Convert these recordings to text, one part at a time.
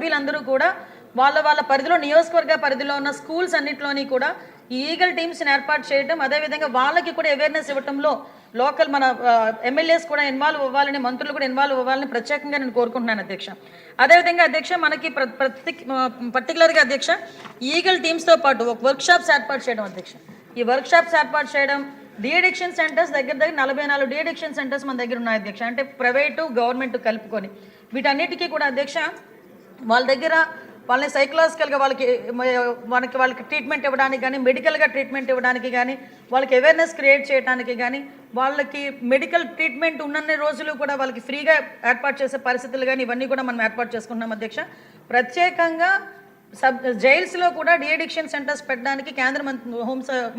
సభ్యులందరూ కూడా వాళ్ళ పరిధిలో నియోజకవర్గ పరిధిలో ఉన్న స్కూల్స్ అన్నింటిలోని కూడా ఈ ఈగల్ టీమ్స్ని ఏర్పాటు చేయడం, అదేవిధంగా వాళ్ళకి కూడా అవేర్నెస్ ఇవ్వడంలో లోకల్ మన ఎమ్మెల్యేస్ కూడా ఇన్వాల్వ్ అవ్వాలని, మంత్రులు కూడా ఇన్వాల్వ్ అవ్వాలని ప్రత్యేకంగా నేను కోరుకుంటున్నాను అధ్యక్ష. అదేవిధంగా అధ్యక్ష, మనకి పర్టికులర్గా అధ్యక్ష ఈగల్ టీమ్స్తో పాటు ఒక వర్క్షాప్స్ ఏర్పాటు చేయడం అధ్యక్ష. ఈ వర్క్షాప్స్ ఏర్పాటు చేయడం, డీఅడిక్షన్ సెంటర్స్ దగ్గర 44 డీఅడిక్షన్ సెంటర్స్ మన దగ్గర ఉన్నాయి అధ్యక్ష. అంటే ప్రైవేటు గవర్నమెంట్ కలుపుకొని వీటన్నిటికీ కూడా అధ్యక్ష వాళ్ళ దగ్గర వాళ్ళని సైకలాజికల్గా వాళ్ళకి ట్రీట్మెంట్ ఇవ్వడానికి కానీ, మెడికల్గా ట్రీట్మెంట్ ఇవ్వడానికి కానీ, వాళ్ళకి అవేర్నెస్ క్రియేట్ చేయడానికి కానీ, వాళ్ళకి మెడికల్ ట్రీట్మెంట్ ఉన్నన్ని రోజులు కూడా వాళ్ళకి ఫ్రీగా ఏర్పాటు చేసే పరిస్థితులు కానీ ఇవన్నీ కూడా మనం ఏర్పాటు చేసుకుంటున్నాం అధ్యక్ష. ప్రత్యేకంగా జైల్స్లో కూడా డీఅడిక్షన్ సెంటర్స్ పెట్టడానికి కేంద్ర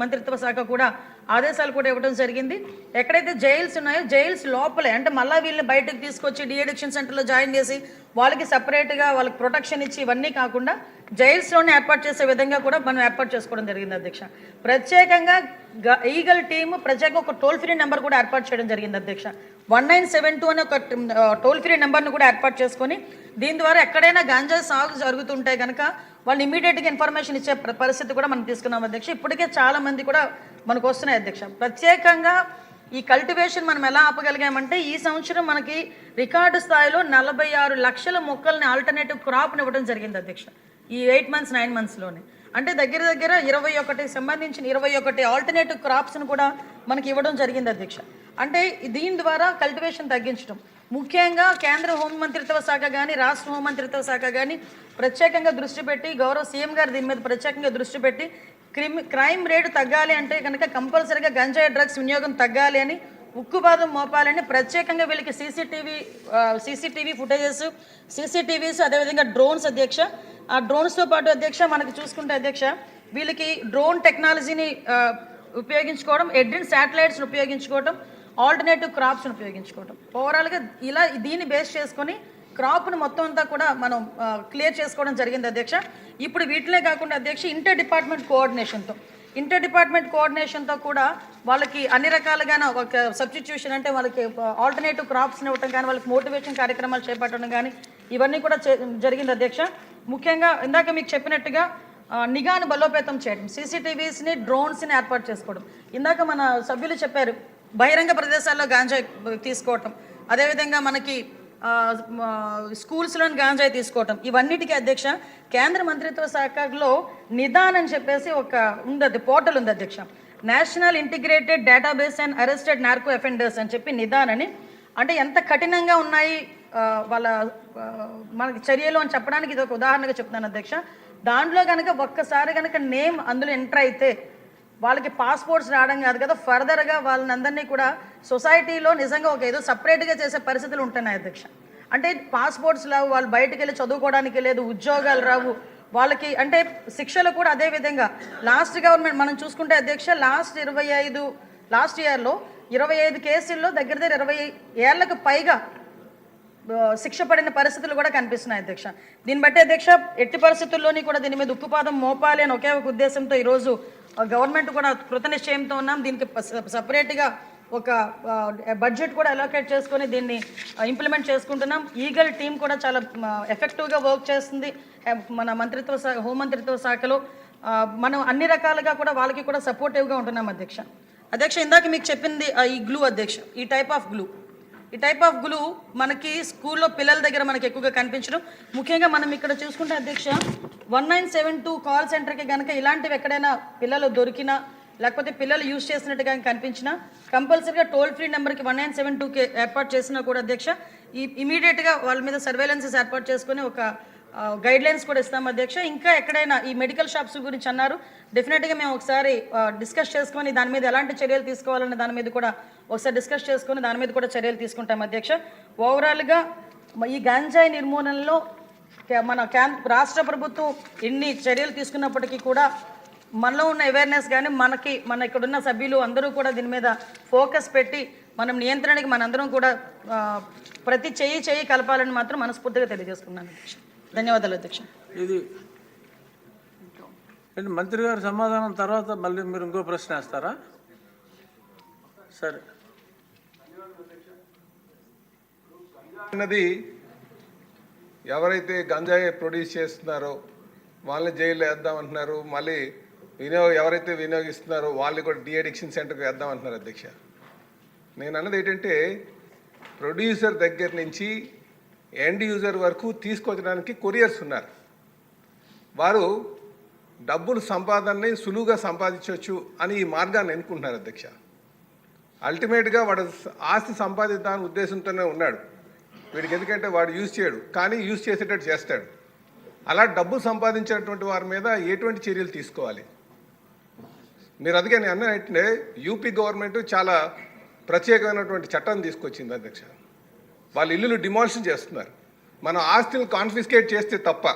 మంత్రిత్వ శాఖ కూడా ఆదేశాలు కూడా ఇవ్వడం జరిగింది. ఎక్కడైతే జైల్స్ ఉన్నాయో జైల్స్ లోపలే, అంటే మళ్ళీ వీళ్ళని బయటకు తీసుకొచ్చి డీఅడిక్షన్ సెంటర్లో జాయిన్ చేసి వాళ్ళకి సపరేట్గా వాళ్ళకి ప్రొటెక్షన్ ఇచ్చి ఇవన్నీ కాకుండా జైల్స్లోనే ఏర్పాటు చేసే విధంగా కూడా మనం ఏర్పాటు చేసుకోవడం జరిగింది అధ్యక్ష. ప్రత్యేకంగా ఈగల్ టీమ్ ప్రత్యేకంగా ఒక టోల్ ఫ్రీ నెంబర్ కూడా ఏర్పాటు చేయడం జరిగింది అధ్యక్ష. 1972 అనే ఒక టోల్ ఫ్రీ నెంబర్ను కూడా ఏర్పాటు చేసుకొని దీని ద్వారా ఎక్కడైనా గాంజా సాగు జరుగుతుంటే కనుక వాళ్ళు ఇమీడియట్గా ఇన్ఫర్మేషన్ ఇచ్చే పరిస్థితి కూడా మనం తీసుకున్నాం అధ్యక్ష. ఇప్పటికే చాలామంది కూడా మనకు వస్తున్నాయి అధ్యక్ష. ప్రత్యేకంగా ఈ కల్టివేషన్ మనం ఎలా ఆపగలిగామంటే ఈ సంవత్సరం మనకి రికార్డు స్థాయిలో 46 లక్షల మొక్కల్ని ఆల్టర్నేటివ్ క్రాప్ని ఇవ్వడం జరిగింది అధ్యక్ష. ఈ 8 months 9 monthsలోనే అంటే దగ్గర 21 సంబంధించిన 21 ఆల్టర్నేటివ్ క్రాప్స్ను కూడా మనకి ఇవ్వడం జరిగింది అధ్యక్ష. అంటే దీని ద్వారా కల్టివేషన్ తగ్గించడం, ముఖ్యంగా కేంద్ర హోంమంత్రిత్వ శాఖ కానీ రాష్ట్ర హోంమంత్రిత్వ శాఖ కానీ ప్రత్యేకంగా దృష్టి పెట్టి, గౌరవ సీఎం గారు దీని మీద ప్రత్యేకంగా దృష్టి పెట్టి క్రైమ్ రేటు తగ్గాలి అంటే కనుక కంపల్సరీగా గంజాయి డ్రగ్స్ వినియోగం తగ్గాలి అని, ఉక్కుపాదం మోపాలని ప్రత్యేకంగా వీళ్ళకి సీసీటీవీ ఫుటేజెస్, సీసీటీవీస్, అదేవిధంగా డ్రోన్స్ అధ్యక్ష. ఆ డ్రోన్స్తో పాటు అధ్యక్ష మనకి చూసుకుంటే అధ్యక్ష వీళ్ళకి డ్రోన్ టెక్నాలజీని ఉపయోగించుకోవడం, ఎడ్రిన్ శాటిలైట్స్ని ఉపయోగించుకోవడం, ఆల్టర్నేటివ్ క్రాప్స్ని ఉపయోగించుకోవడం, ఓవరాల్గా ఇలా దీన్ని బేస్ చేసుకొని క్రాప్ను మొత్తం అంతా కూడా మనం క్లియర్ చేసుకోవడం జరిగింది అధ్యక్ష. ఇప్పుడు వీటినే కాకుండా అధ్యక్ష ఇంటర్ డిపార్ట్మెంట్ కోఆర్డినేషన్తో కూడా వాళ్ళకి అన్ని రకాలుగానే ఒక సబ్స్టిట్యూషన్ అంటే వాళ్ళకి ఆల్టర్నేటివ్ క్రాప్స్ని ఇవ్వటం కానీ, వాళ్ళకి మోటివేషన్ కార్యక్రమాలు చేపట్టడం కానీ ఇవన్నీ కూడా జరిగింది అధ్యక్ష. ముఖ్యంగా ఇందాక మీకు చెప్పినట్టుగా నిఘాను బలోపేతం చేయడం, సీసీటీవీస్ని, డ్రోన్స్ని ఏర్పాటు చేసుకోవడం. ఇందాక మన సభ్యులు చెప్పారు బహిరంగ ప్రదేశాల్లో గాంజాయి తీసుకోవటం, అదేవిధంగా మనకి స్కూల్స్లోని గాంజాయి తీసుకోవటం, ఇవన్నిటికీ అధ్యక్ష కేంద్ర మంత్రిత్వ శాఖలో నిదాన్ అని చెప్పేసి ఒక ఉంది, పోర్టల్ ఉంది అధ్యక్ష. National integrated database and arrested narco offenders అని చెప్పి నిదాన్ అని. అంటే ఎంత కఠినంగా ఉన్నాయి వాళ్ళ మనకి చర్యలు అని చెప్పడానికి ఇది ఒక ఉదాహరణగా చెప్తున్నాను అధ్యక్ష. దాంట్లో కనుక ఒక్కసారి కనుక నేమ్ అందులో ఎంటర్ అయితే వాళ్ళకి పాస్పోర్ట్స్ రావడం కాదు కదా, ఫర్దర్గా వాళ్ళని అందరినీ కూడా సొసైటీలో నిజంగా ఒక ఏదో సపరేట్గా చేసే పరిస్థితులు ఉంటున్నాయి అధ్యక్ష. అంటే పాస్పోర్ట్స్ రావు, వాళ్ళు బయటకు వెళ్ళి చదువుకోవడానికి లేదు, ఉద్యోగాలు రావు వాళ్ళకి. అంటే శిక్షలు కూడా అదే విధంగా లాస్ట్ గవర్నమెంట్ మనం చూసుకుంటే అధ్యక్ష లాస్ట్ ఇయర్లో 25 కేసుల్లో దగ్గర 20 ఏళ్లకు పైగా శిక్ష పడిన పరిస్థితులు కూడా కనిపిస్తున్నాయి అధ్యక్ష. దీన్ని బట్టి అధ్యక్ష ఎట్టి పరిస్థితుల్లోని కూడా దీని మీద ఉక్కుపాదం మోపాలి అని ఒకే ఒక ఉద్దేశంతో ఈరోజు గవర్నమెంట్ కూడా కృతనిశ్చయంతో ఉన్నాం. దీనికి సపరేట్గా ఒక బడ్జెట్ కూడా అలోకేట్ చేసుకొని దీన్ని ఇంప్లిమెంట్ చేసుకుంటున్నాం. ఈగల్ టీం కూడా చాలా ఎఫెక్టివ్గా వర్క్ చేస్తుంది మన హోంమంత్రిత్వ శాఖలో. మనం అన్ని రకాలుగా కూడా వాళ్ళకి కూడా సపోర్టివ్గా ఉంటున్నాం అధ్యక్ష. ఇందాక మీకు చెప్పింది ఈ గ్లూ అధ్యక్ష, ఈ టైప్ ఆఫ్ గ్లూ మనకి స్కూల్లో పిల్లల దగ్గర మనకి ఎక్కువగా కనిపించడం. ముఖ్యంగా మనం ఇక్కడ చూసుకుంటే అధ్యక్ష 1972 కాల్ సెంటర్కి కనుక ఇలాంటివి ఎక్కడైనా పిల్లలు దొరికినా లేకపోతే పిల్లలు యూజ్ చేసినట్టుగా కనిపించినా కంపల్సరీగా టోల్ ఫ్రీ నెంబర్కి 1972కి ఏర్పాటు చేసినా కూడా అధ్యక్ష ఇమీడియట్గా వాళ్ళ మీద సర్వేలెన్సెస్ ఏర్పాటు చేసుకుని ఒక గైడ్లైన్స్ కూడా ఇస్తాం అధ్యక్ష. ఇంకా ఎక్కడైనా ఈ మెడికల్ షాప్స్ గురించి అన్నారు, డెఫినెట్గా మేము ఒకసారి డిస్కస్ చేసుకొని దాని మీద ఎలాంటి చర్యలు తీసుకోవాలన్న దాని మీద కూడా ఒకసారి డిస్కస్ చేసుకొని దాని మీద కూడా చర్యలు తీసుకుంటాం అధ్యక్ష. ఓవరాల్గా ఈ గంజాయి నిర్మూలనలో మన రాష్ట్ర ప్రభుత్వం ఎన్ని చర్యలు తీసుకున్నప్పటికీ కూడా మనలో ఉన్న అవేర్నెస్ కానీ మన ఇక్కడున్న సభ్యులు అందరూ కూడా దీని మీద ఫోకస్ పెట్టి మనం నియంత్రణకి మనందరం కూడా ప్రతి చెయ్యి కలపాలని మాత్రం మనస్ఫూర్తిగా తెలియజేసుకున్నాను అధ్యక్ష. ధన్యవాదాలు అధ్యక్ష. ఇది మంత్రి గారి సమాధానం తర్వాత మళ్ళీ మీరు ఇంకో ప్రశ్న వేస్తారా? సరే. అన్నది ఎవరైతే గంజాయి ప్రొడ్యూస్ చేస్తున్నారో వాళ్ళని జైల్లో వేద్దామంటున్నారు. మళ్ళీ ఎవరైతే వినియోగిస్తున్నారో వాళ్ళని కూడా డీ అడిక్షన్ సెంటర్కి వేద్దామంటున్నారు అధ్యక్ష. నేను అన్నది ఏంటంటే ప్రొడ్యూసర్ దగ్గర నుంచి ఎండ్ యూజర్ వరకు తీసుకొచ్చడానికి కొరియర్స్ ఉన్నారు. వారు డబ్బులు సంపాదనని సులువుగా సంపాదించవచ్చు అని ఈ మార్గాన్ని ఎన్నుకుంటున్నారు అధ్యక్ష. అల్టిమేట్గా వాడు ఆస్తి సంపాదిద్దామనే ఉద్దేశంతోనే ఉన్నాడు. వీడికి ఎందుకంటే వాడు యూజ్ చేయడు, కానీ యూజ్ చేసేటట్టు చేస్తాడు. అలా డబ్బు సంపాదించినటువంటి వారి మీద ఎటువంటి చర్యలు తీసుకోవాలి? మీరు అందుకే నేను అన్నట్టే యూపీ గవర్నమెంట్ చాలా ప్రత్యేకమైనటువంటి చట్టం తీసుకొచ్చింది అధ్యక్ష. వాళ్ళ ఇల్లులు డిమాలిషన్ చేస్తున్నారు. మనం ఆస్తులు కాన్ఫిస్కేట్ చేస్తే తప్ప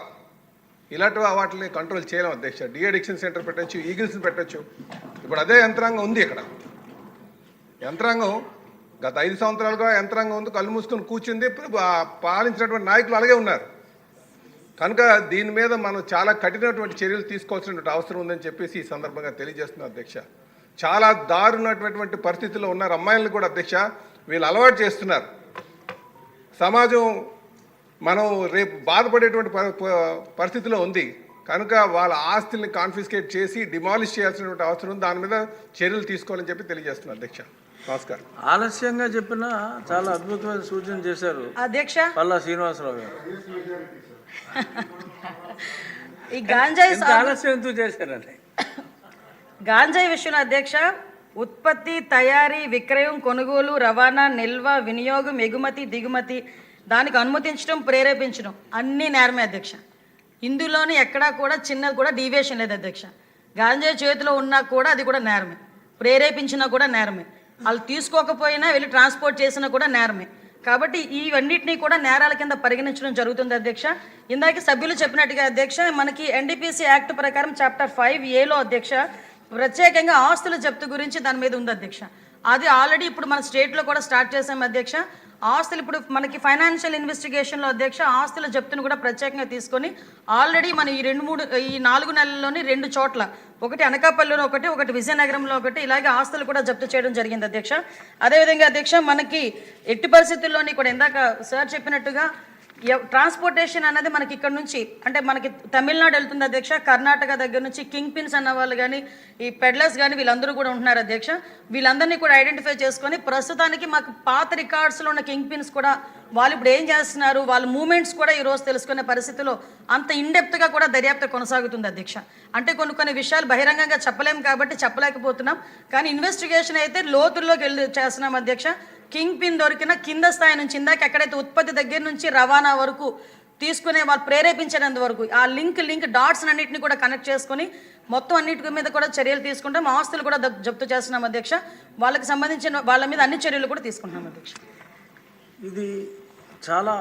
ఇలాంటి వాటిని కంట్రోల్ చేయలేం అధ్యక్ష. డీ అడిక్షన్ సెంటర్ పెట్టచ్చు, ఈగిల్స్ని పెట్టచ్చు. ఇప్పుడు అదే యంత్రాంగం ఉంది ఇక్కడ. యంత్రాంగం గత 5 సంవత్సరాలుగా యంత్రాంగం ఉంది, కళ్ళు మూసుకొని కూర్చుంది. పాలించినటువంటి నాయకులు అలాగే ఉన్నారు. కనుక దీని మీద మనం చాలా కఠినటువంటి చర్యలు తీసుకోవాల్సినటువంటి అవసరం ఉందని చెప్పేసి ఈ సందర్భంగా తెలియజేస్తున్నాం అధ్యక్ష. చాలా దారుణమైనటువంటి పరిస్థితుల్లో ఉన్నారు అమ్మాయిలను కూడా అధ్యక్ష. వీళ్ళు అలవాటు చేస్తున్నారు. సమాజం మనం రేపు బాధపడేటువంటి పరిస్థితిలో ఉంది. కనుక వాళ్ళ ఆస్తుల్ని కాన్ఫిస్కేట్ చేసి డిమాలిష్ చేయాల్సినటువంటి అవసరం ఉంది. దాని మీద చర్యలు తీసుకోవాలని చెప్పి తెలియజేస్తున్నాను అధ్యక్ష. నమస్కారం. ఆలస్యంగా చెప్పినా చాలా అద్భుతమైన సూచన చేశారు అధ్యక్ష. పల్లా శ్రీనివాసరావు గారు. ఈ గాంజాయి ఆలస్యం ఎందుకు చేశారండి? గాంజాయి విషయంలో అధ్యక్ష, ఉత్పత్తి, తయారీ, విక్రయం, కొనుగోలు, రవాణా, నిల్వ, వినియోగం, ఎగుమతి, దిగుమతి, దానికి అనుమతించడం, ప్రేరేపించడం అన్నీ నేరమే అధ్యక్ష. ఇందులోని ఎక్కడా కూడా చిన్నది కూడా డీవియేషన్ లేదు అధ్యక్ష. గాంజాయి చేతిలో ఉన్నా కూడా అది కూడా నేరమే, ప్రేరేపించినా కూడా నేరమే, వాళ్ళు తీసుకోకపోయినా వెళ్ళి ట్రాన్స్పోర్ట్ చేసినా కూడా నేరమే. కాబట్టి ఇవన్నిటినీ కూడా నేరాల కింద పరిగణించడం జరుగుతుంది అధ్యక్ష. ఇందాక సభ్యులు చెప్పినట్టుగా అధ్యక్ష, మనకి ఎన్డీపీసీ యాక్ట్ ప్రకారం చాప్టర్ 5A అధ్యక్ష ప్రత్యేకంగా ఆస్తుల జప్తు గురించి దాని మీద ఉంది అధ్యక్ష. అది ఆల్రెడీ ఇప్పుడు మన స్టేట్లో కూడా స్టార్ట్ చేసాం అధ్యక్ష. ఆస్తులు ఇప్పుడు మనకి ఫైనాన్షియల్ ఇన్వెస్టిగేషన్లో అధ్యక్ష ఆస్తుల జప్తును కూడా ప్రత్యేకంగా తీసుకొని ఆల్రెడీ మనం ఈ 4 నెలల్లోని 2 చోట్ల, ఒకటి అనకాపల్లిలో ఒకటి విజయనగరంలో ఒకటి, ఇలాగే ఆస్తులు కూడా జప్తు చేయడం జరిగింది అధ్యక్ష. అదేవిధంగా అధ్యక్ష, మనకి ఎట్టి పరిస్థితుల్లోని కూడా ఇందాక సార్ చెప్పినట్టుగా ట్రాన్స్పోర్టేషన్ అనేది మనకి ఇక్కడ నుంచి అంటే మనకి తమిళనాడు వెళ్తుంది అధ్యక్ష. కర్ణాటక దగ్గర నుంచి కింగ్ పిన్స్ అన్న వాళ్ళు కానీ, ఈ పెడ్లర్స్ కానీ వీళ్ళందరూ కూడా ఉంటున్నారు అధ్యక్ష. వీళ్ళందరినీ కూడా ఐడెంటిఫై చేసుకొని ప్రస్తుతానికి మాకు పాత రికార్డ్స్లో ఉన్న కింగ్ పిన్స్ కూడా వాళ్ళు ఇప్పుడు ఏం చేస్తున్నారు, వాళ్ళ మూమెంట్స్ కూడా ఈరోజు తెలుసుకునే పరిస్థితిలో అంత ఇన్డెప్త్గా కూడా దర్యాప్తు కొనసాగుతుంది అధ్యక్ష. అంటే కొన్ని విషయాలు బహిరంగంగా చెప్పలేము కాబట్టి చెప్పలేకపోతున్నాం, కానీ ఇన్వెస్టిగేషన్ అయితే లోతుల్లోకి వెళ్ళి చేస్తున్నాం అధ్యక్ష. కింగ్ పిన్ దొరికిన కింద స్థాయి నుంచి ఇందాక ఎక్కడైతే ఉత్పత్తి దగ్గర నుంచి రవాణా వరకు తీసుకునే వాళ్ళు ప్రేరేపించేంత వరకు ఆ లింక్ డాట్స్ అన్నింటినీ కూడా కనెక్ట్ చేసుకొని మొత్తం అన్నిటి మీద కూడా చర్యలు తీసుకుంటాం. ఆస్తులు కూడా జప్తు చేస్తున్నాం అధ్యక్ష. వాళ్ళకి సంబంధించిన వాళ్ళ మీద అన్ని చర్యలు కూడా తీసుకుంటున్నాం అధ్యక్ష. ఇది చాలా